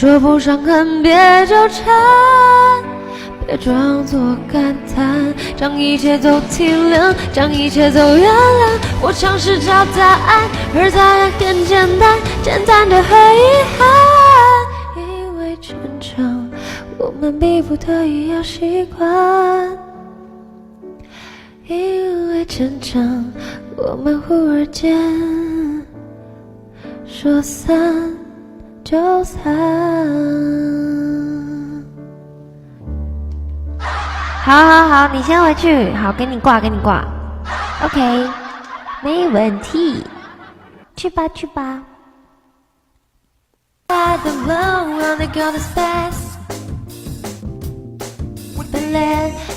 说不上恨别纠缠，别装作感叹，将一切都体谅，将一切都原谅。我尝试找答案，而答案很简单，简单的很遗憾。因为成长，我们逼不得已要习惯。因为成长，我们忽而间说散就散。好，你先回去。好，给你挂。OK， 没问题。去吧。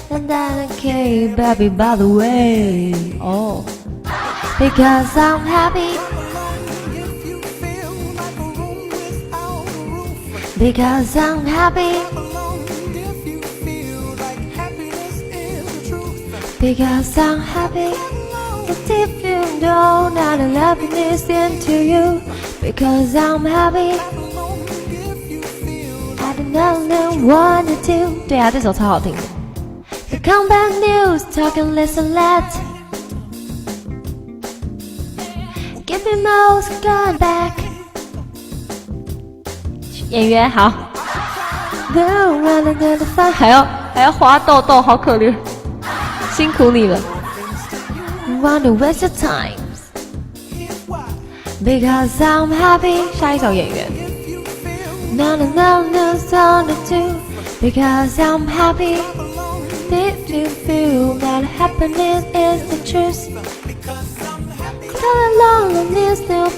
And then okay, baby, by the way, oh, because I'm happy, because I'm happy, because I'm happy, but if you know that the happiness into you, because I'm happy, I don't know what to do. 对啊，这首超好听的。The combat news, talking listen let. Give me most gone back. 演员好。还要花豆豆，好可怜，辛苦你了。Wanna waste your time? Because I'm happy. 下一首演员。No, song to do. Because I'm happy. If you feel that happiness is the truth, tell the loneliness still